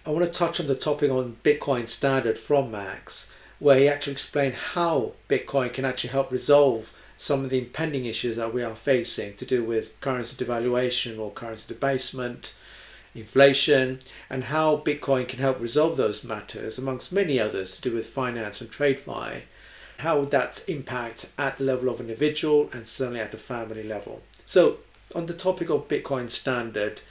I want to touch on the topic on Bitcoin Standard from Max, where he actually explained how Bitcoin can actually help resolve some of the impending issues that we are facing to do with currency devaluation or currency debasement, inflation, and how Bitcoin can help resolve those matters, amongst many others, to do with finance and TradeFi, how would that impact at the level of an individual and certainly at the family level. So on the topic of Bitcoin Standard,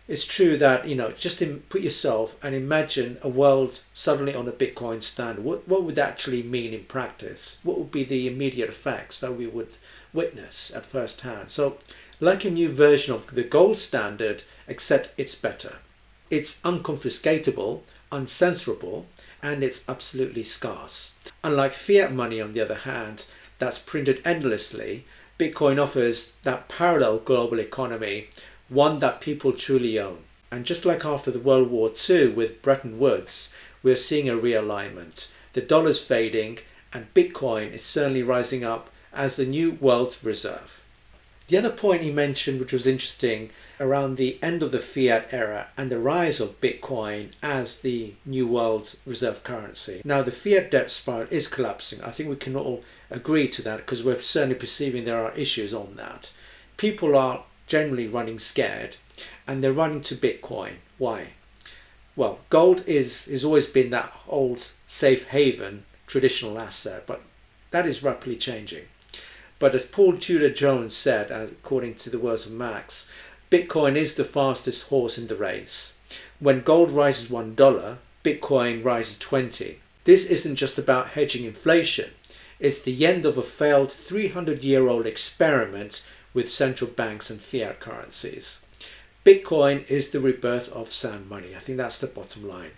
it's true that, just put yourself and imagine a world suddenly on a Bitcoin standard. What would that actually mean in practice? What would be the immediate effects that we would witness at first hand? So, like a new version of the gold standard, except it's better. It's unconfiscatable, uncensorable, and it's absolutely scarce. Unlike fiat money, on the other hand, that's printed endlessly, Bitcoin offers that parallel global economy, one that people truly own. And just like after the World War II with Bretton Woods, we're seeing a realignment. The dollar's fading and Bitcoin is certainly rising up as the new world reserve. The other point he mentioned, which was interesting, around the end of the fiat era and the rise of Bitcoin as the new world reserve currency. Now the fiat debt spiral is collapsing. I think we can all agree to that because we're certainly perceiving there are issues on that. People are generally running scared and they're running to Bitcoin. Why? Well, gold is always been that old safe haven traditional asset, but that is rapidly changing. But as Paul Tudor Jones said, according to the words of Max, Bitcoin is the fastest horse in the race. When gold rises $1, Bitcoin rises 20. This isn't just about hedging inflation. It's the end of a failed 300-year-old experiment with central banks and fiat currencies. Bitcoin is the rebirth of sound money. I think that's the bottom line.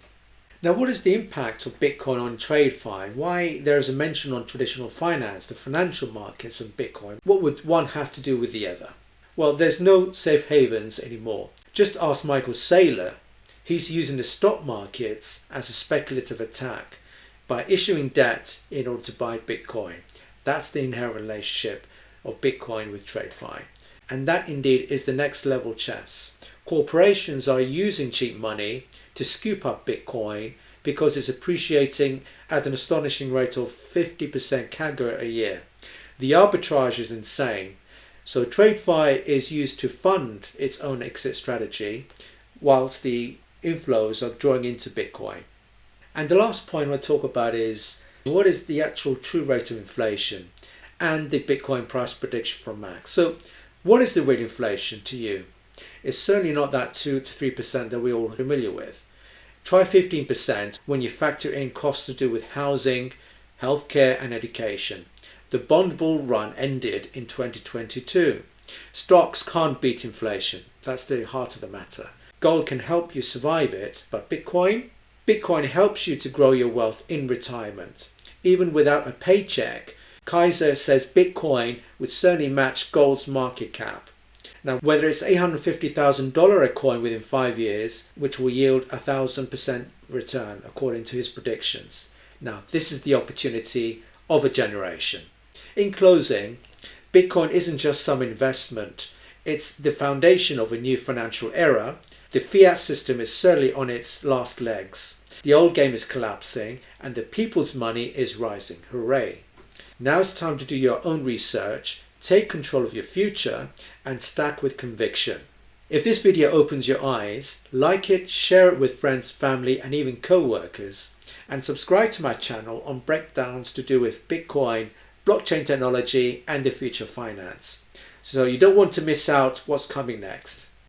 Now, what is the impact of Bitcoin on TradeFi? Why there is a mention on traditional finance, the financial markets, and Bitcoin? What would one have to do with the other? Well, there's no safe havens anymore. Just ask Michael Saylor. He's using the stock markets as a speculative attack by issuing debt in order to buy Bitcoin. That's the inherent relationship of Bitcoin with TradeFi. And that indeed is the next level chess. Corporations are using cheap money to scoop up Bitcoin because it's appreciating at an astonishing rate of 50% CAGR a year. The arbitrage is insane. So TradeFi is used to fund its own exit strategy whilst the inflows are drawing into Bitcoin. And the last point I want to talk about is what is the actual true rate of inflation and the Bitcoin price prediction from Max. So what is the real inflation to you? It's certainly not that 2 to 3% that we're all familiar with. Try 15% when you factor in costs to do with housing, healthcare and education. The bond bull run ended in 2022. Stocks can't beat inflation. That's the heart of the matter. Gold can help you survive it, but Bitcoin helps you to grow your wealth in retirement. Even without a paycheck, Keiser says Bitcoin would certainly match gold's market cap. Now, whether it's $850,000 a coin within 5 years, which will yield 1,000% return according to his predictions. Now, this is the opportunity of a generation. In closing, Bitcoin isn't just some investment. It's the foundation of a new financial era. The fiat system is certainly on its last legs. The old game is collapsing and the people's money is rising. Hooray! Now it's time to do your own research, take control of your future, and stack with conviction. If this video opens your eyes, like it, share it with friends, family, and even co-workers, and subscribe to my channel on breakdowns to do with Bitcoin, blockchain technology, and the future of finance. So you don't want to miss out what's coming next.